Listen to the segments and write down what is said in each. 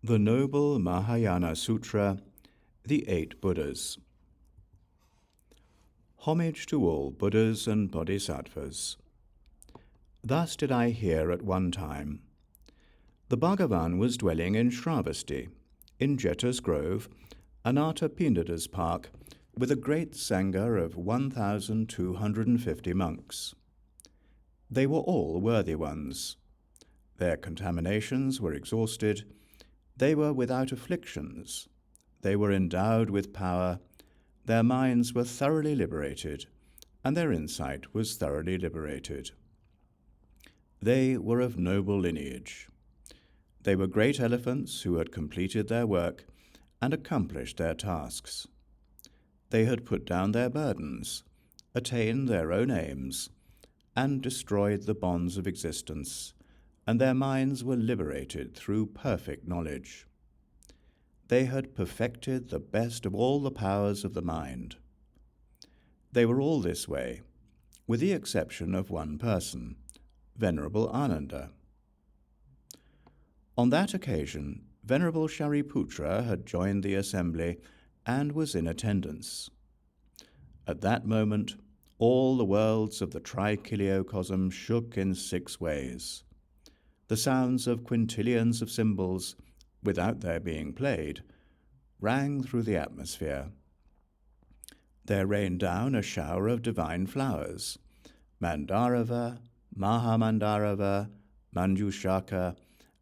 The Noble Mahayana Sutra, The Eight Buddhas. Homage to all Buddhas and Bodhisattvas. Thus did I hear at one time. The Bhagavan was dwelling in Śrāvastī, in Jeta's grove, Anāthapiṇḍada's park, with a great saṅgha of 1,250 monks. They were all worthy ones. Their contaminations were exhausted. They were without afflictions. They were endowed with power. Their minds were thoroughly liberated, and their insight was thoroughly liberated. They were of noble lineage. They were great elephants who had completed their work and accomplished their tasks. They had put down their burdens, attained their own aims, and destroyed the bonds of existence, and their minds were liberated through perfect knowledge. They had perfected the best of all the powers of the mind. They were all this way, with the exception of one person, Venerable Ānanda. On that occasion, Venerable Śāriputra had joined the assembly and was in attendance. At that moment, all the worlds of the trichiliocosm shook in 6 ways. The sounds of quintillions of cymbals, without their being played, rang through the atmosphere. There rained down a shower of divine flowers, Mandārava, Mahamandārava, Manjushaka,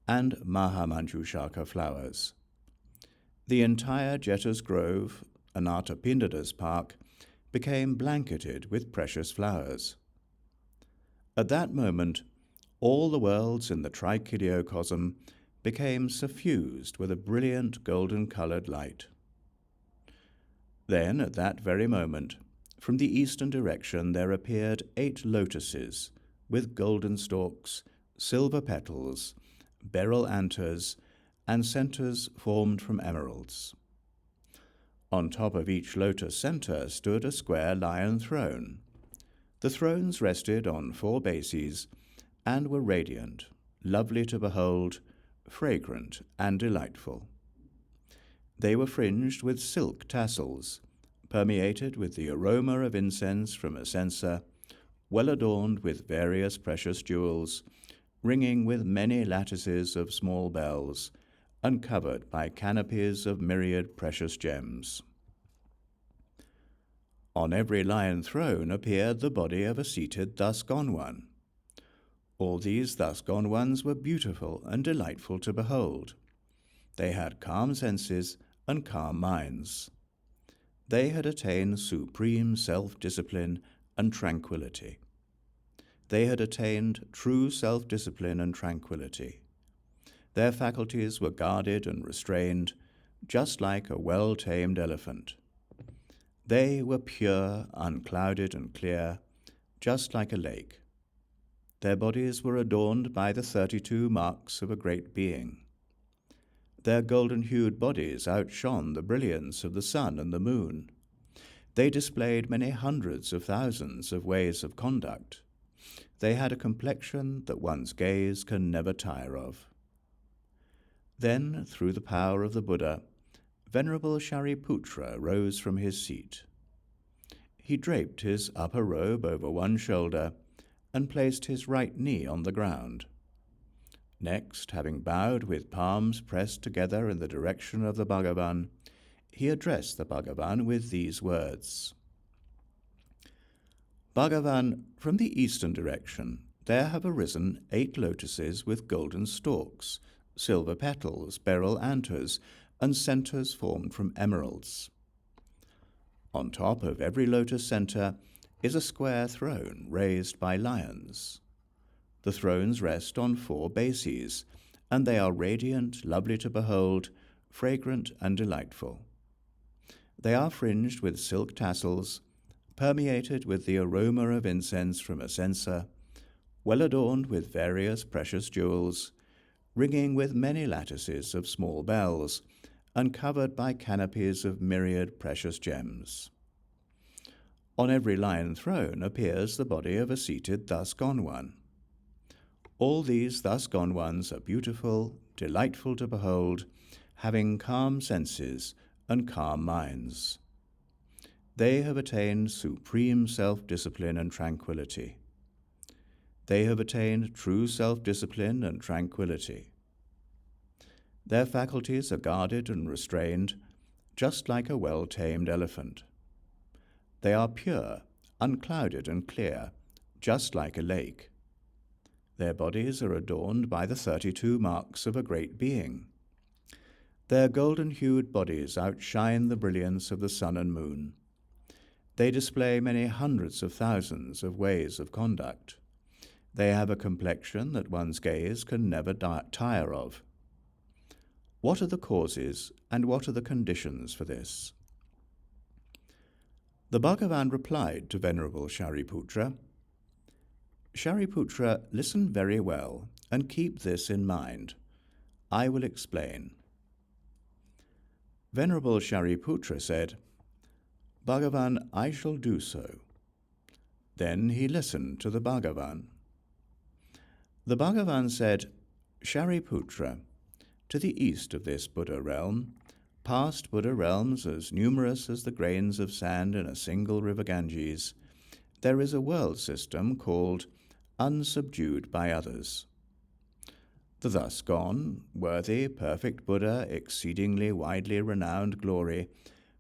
and Mahamanjushaka flowers. The entire Jeta's grove, Anāthapiṇḍada's park, became blanketed with precious flowers. At that moment, all the worlds in the trichiliocosm became suffused with a brilliant golden-coloured light. Then, at that very moment, from the eastern direction there appeared 8 lotuses with golden stalks, silver petals, beryl anthers, and centres formed from emeralds. On top of each lotus centre stood a square lion throne. The thrones rested on 4 bases and were radiant, lovely to behold, fragrant and delightful. They were fringed with silk tassels, permeated with the aroma of incense from a censer, well adorned with various precious jewels, ringing with many lattices of small bells, and covered by canopies of myriad precious gems. On every lion throne appeared the body of a seated thus gone one. All these thus gone ones were beautiful and delightful to behold. They had calm senses and calm minds. They had attained supreme self-discipline and tranquility. They had attained true self-discipline and tranquility. Their faculties were guarded and restrained, just like a well-tamed elephant. They were pure, unclouded, and clear, just like a lake. Their bodies were adorned by the 32 marks of a great being. Their golden-hued bodies outshone the brilliance of the sun and the moon. They displayed many hundreds of thousands of ways of conduct. They had a complexion that one's gaze can never tire of. Then, through the power of the Buddha, Venerable Śāriputra rose from his seat. He draped his upper robe over one shoulder and placed his right knee on the ground. Next, having bowed with palms pressed together in the direction of the Bhagavan, he addressed the Bhagavan with these words. Bhagavan, from the eastern direction, there have arisen 8 lotuses with golden stalks, silver petals, beryl anthers, and centres formed from emeralds. On top of every lotus centre is a square throne raised by lions. The thrones rest on 4 bases, and they are radiant, lovely to behold, fragrant and delightful. They are fringed with silk tassels, permeated with the aroma of incense from a censer, well adorned with various precious jewels, ringing with many lattices of small bells, and covered by canopies of myriad precious gems. On every lion throne appears the body of a seated thus gone one. All these thus gone ones are beautiful, delightful to behold, having calm senses and calm minds. They have attained supreme self-discipline and tranquility. They have attained true self-discipline and tranquility. Their faculties are guarded and restrained, just like a well-tamed elephant. They are pure, unclouded and clear, just like a lake. Their bodies are adorned by the 32 marks of a great being. Their golden-hued bodies outshine the brilliance of the sun and moon. They display many hundreds of thousands of ways of conduct. They have a complexion that one's gaze can never tire of. What are the causes and what are the conditions for this? The Bhagavan replied to Venerable Śāriputra, Śāriputra, listen very well and keep this in mind. I will explain. Venerable Śāriputra said, Bhagavan, I shall do so. Then he listened to the Bhagavan. The Bhagavan said, Śāriputra, to the east of this Buddha realm, past Buddha realms as numerous as the grains of sand in a single river Ganges, there is a world system called unsubdued by others. The thus gone, worthy, perfect Buddha, exceedingly widely renowned glory,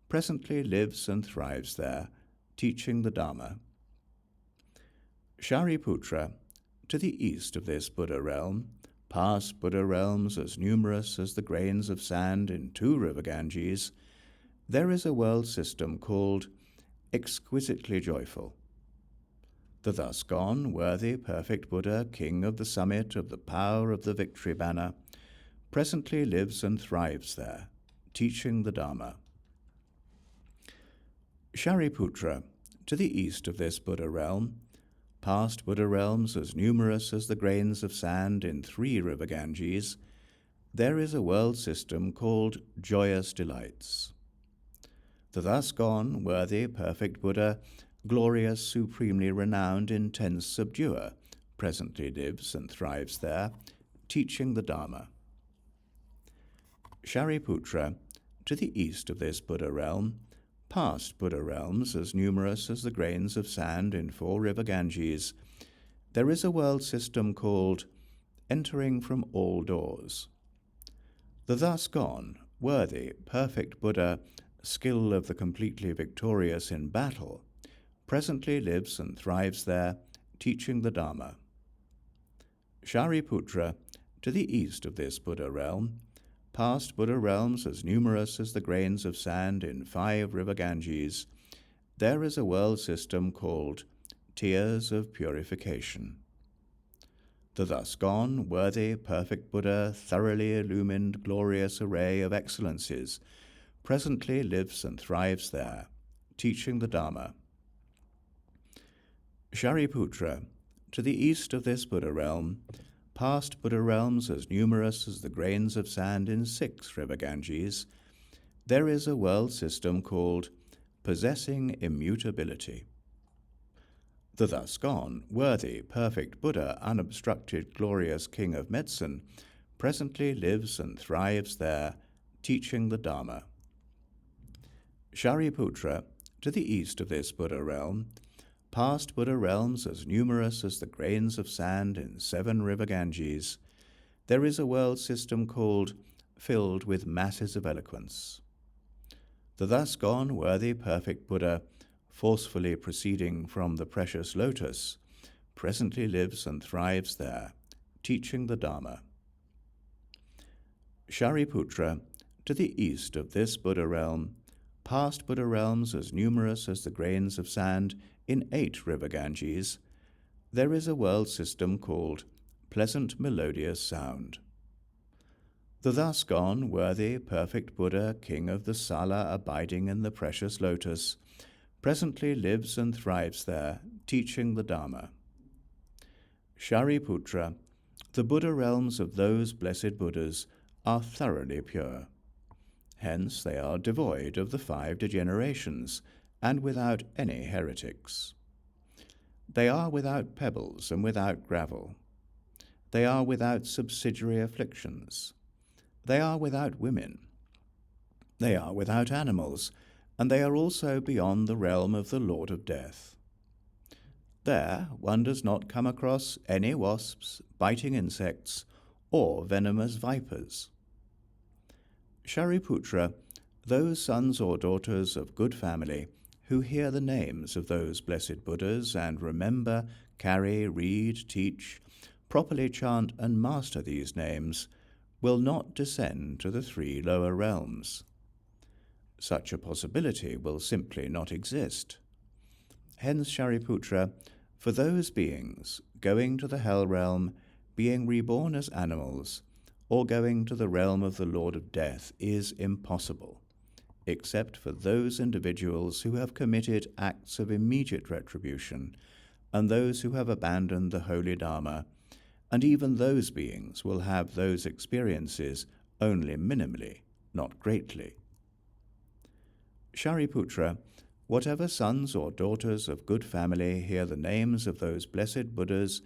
presently lives and thrives there, teaching the Dharma. Śāriputra, to the east of this Buddha realm, past Buddha realms as numerous as the grains of sand in 2 river Ganges, there is a world system called exquisitely joyful. The thus gone, worthy, perfect Buddha, king of the summit of the power of the victory banner, presently lives and thrives there, teaching the Dharma. Śāriputra, to the east of this Buddha realm, past Buddha realms as numerous as the grains of sand in 3 river Ganges, there is a world system called joyous delights. The thus gone, worthy, perfect Buddha, glorious, supremely renowned, intense subduer, presently lives and thrives there, teaching the Dharma. Śāriputra, to the east of this Buddha realm, past Buddha realms as numerous as the grains of sand in 4 river Ganges, there is a world system called entering from all doors. The thus gone, worthy, perfect Buddha, skill of the completely victorious in battle, presently lives and thrives there, teaching the Dharma. Śāriputra, to the east of this Buddha realm, past Buddha realms as numerous as the grains of sand in 5 river Ganges, there is a world system called tears of purification. The thus gone, worthy, perfect Buddha, thoroughly illumined, glorious array of excellencies, presently lives and thrives there, teaching the Dharma. Śāriputra, to the east of this Buddha realm, past Buddha realms as numerous as the grains of sand in 6 river Ganges, there is a world system called possessing immutability. The thus gone, worthy, perfect Buddha, unobstructed, glorious king of medicine, presently lives and thrives there, teaching the Dharma. Śāriputra, to the east of this Buddha realm, past Buddha realms as numerous as the grains of sand in 7 river Ganges, there is a world system called filled with masses of eloquence. The thus gone, worthy, perfect Buddha, forcefully proceeding from the precious lotus, presently lives and thrives there, teaching the Dharma. Śāriputra, to the east of this Buddha realm, past Buddha realms as numerous as the grains of sand in 8 river Ganges, there is a world system called pleasant melodious sound. The thus gone, worthy, perfect Buddha, king of the Sala abiding in the precious lotus, presently lives and thrives there, teaching the Dharma. Śāriputra, the Buddha realms of those blessed Buddhas are thoroughly pure. Hence they are devoid of the 5 degenerations, and without any heretics. They are without pebbles and without gravel. They are without subsidiary afflictions. They are without women. They are without animals, and they are also beyond the realm of the Lord of Death. There one does not come across any wasps, biting insects, or venomous vipers. Śāriputra, those sons or daughters of good family who hear the names of those blessed Buddhas and remember, carry, read, teach, properly chant and master these names, will not descend to the 3 lower realms. Such a possibility will simply not exist. Hence, Śāriputra, for those beings going to the hell realm, being reborn as animals, or going to the realm of the Lord of Death is impossible, except for those individuals who have committed acts of immediate retribution, and those who have abandoned the holy Dharma, and even those beings will have those experiences only minimally, not greatly. Śāriputra, whatever sons or daughters of good family hear the names of those blessed Buddhas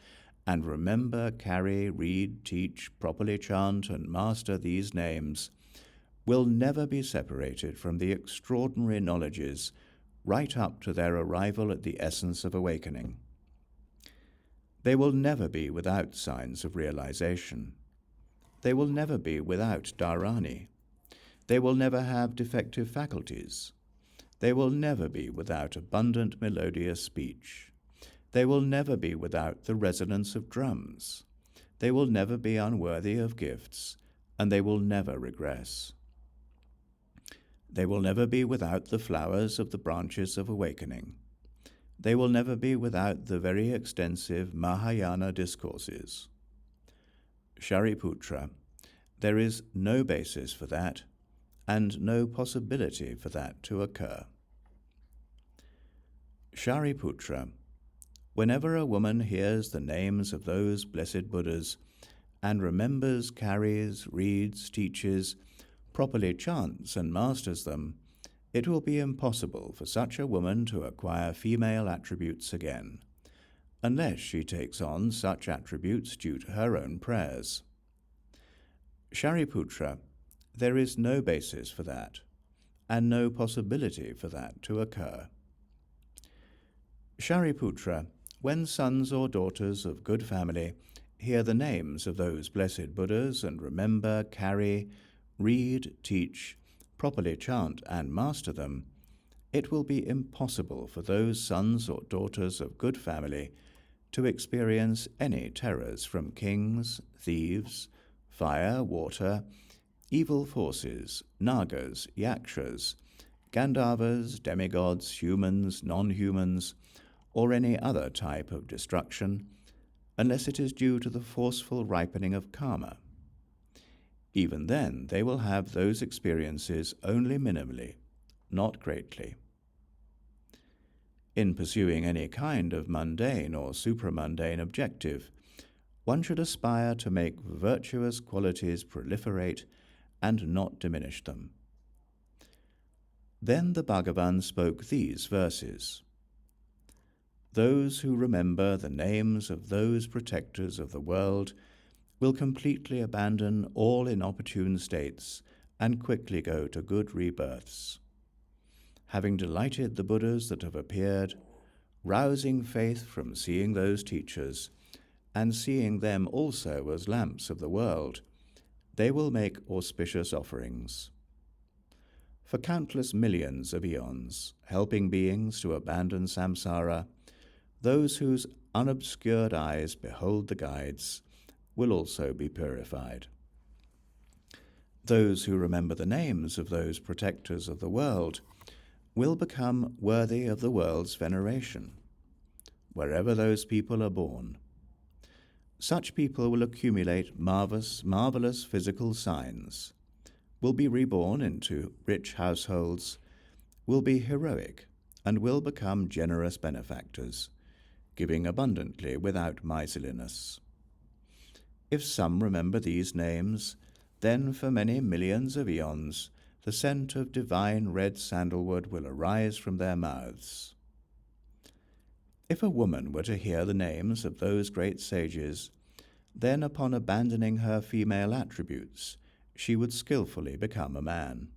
and remember, carry, read, teach, properly chant and master these names, will never be separated from the extraordinary knowledges right up to their arrival at the essence of awakening. They will never be without signs of realization. They will never be without dharani. They will never have defective faculties. They will never be without abundant melodious speech. They will never be without the resonance of drums. They will never be unworthy of gifts, and they will never regress. They will never be without the flowers of the branches of awakening. They will never be without the very extensive Mahayana discourses. Śāriputra, there is no basis for that, and no possibility for that to occur. Śāriputra, whenever a woman hears the names of those blessed Buddhas and remembers, carries, reads, teaches, properly chants and masters them, it will be impossible for such a woman to acquire female attributes again, unless she takes on such attributes due to her own prayers. Śāriputra, there is no basis for that, and no possibility for that to occur. Śāriputra, when sons or daughters of good family hear the names of those blessed Buddhas and remember, carry, read, teach, properly chant and master them, it will be impossible for those sons or daughters of good family to experience any terrors from kings, thieves, fire, water, evil forces, nāgas, yakṣas, gandharvas, demigods, humans, nonhumans, or any other type of destruction, unless it is due to the forceful ripening of karma. Even then, they will have those experiences only minimally, not greatly. In pursuing any kind of mundane or supramundane objective, one should aspire to make virtuous qualities proliferate and not diminish them. Then the Bhagavan spoke these verses. Those who remember the names of those protectors of the world will completely abandon all inopportune states and quickly go to good rebirths. Having delighted the Buddhas that have appeared, rousing faith from seeing those teachers, and seeing them also as lamps of the world, they will make auspicious offerings. For countless millions of eons, helping beings to abandon samsara, those whose unobscured eyes behold the guides will also be purified. Those who remember the names of those protectors of the world will become worthy of the world's veneration, wherever those people are born. Such people will accumulate marvelous physical signs, will be reborn into rich households, will be heroic, and will become generous benefactors, giving abundantly without miserliness. If some remember these names, then for many millions of eons the scent of divine red sandalwood will arise from their mouths. If a woman were to hear the names of those great sages, then upon abandoning her female attributes, she would skillfully become a man.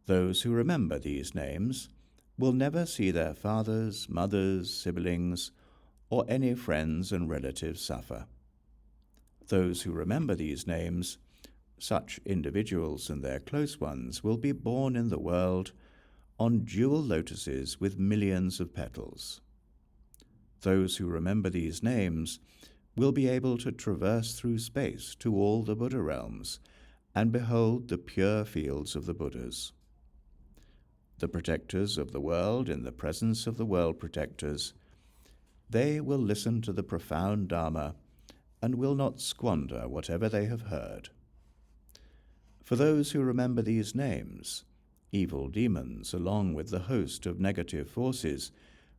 Those who remember these names will never see their fathers, mothers, siblings, or any friends and relatives suffer. Those who remember these names, such individuals and their close ones, will be born in the world on jewel lotuses with millions of petals. Those who remember these names will be able to traverse through space to all the Buddha realms and behold the pure fields of the Buddhas. The protectors of the world in the presence of the world protectors, they will listen to the profound Dharma and will not squander whatever they have heard. For those who remember these names, evil demons, along with the host of negative forces,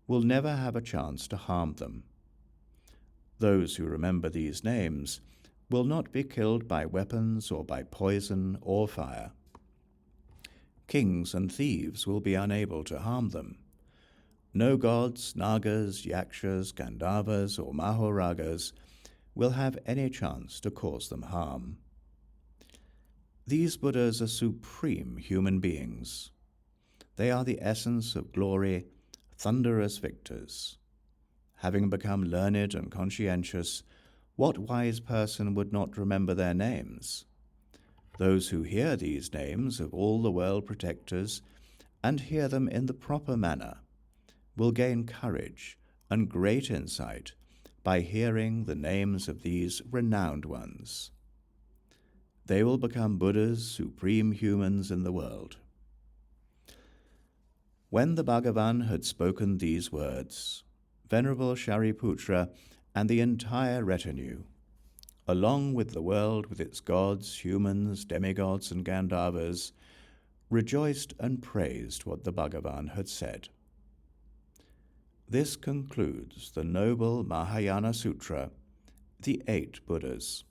will never have a chance to harm them. Those who remember these names will not be killed by weapons or by poison or fire. Kings and thieves will be unable to harm them. No gods, nāgas, yakṣas, gandharvas, or mahoragas will have any chance to cause them harm. These Buddhas are supreme human beings. They are the essence of glory, thunderous victors. Having become learned and conscientious, what wise person would not remember their names? Those who hear these names of all the world protectors and hear them in the proper manner will gain courage and great insight by hearing the names of these renowned ones. They will become Buddhas, supreme humans in the world. When the Bhagavan had spoken these words, Venerable Śāriputra and the entire retinue, along with the world with its gods, humans, demigods, and gandharvas, rejoiced and praised what the Bhagavan had said. This concludes the noble Mahayana Sutra, the 8 Buddhas.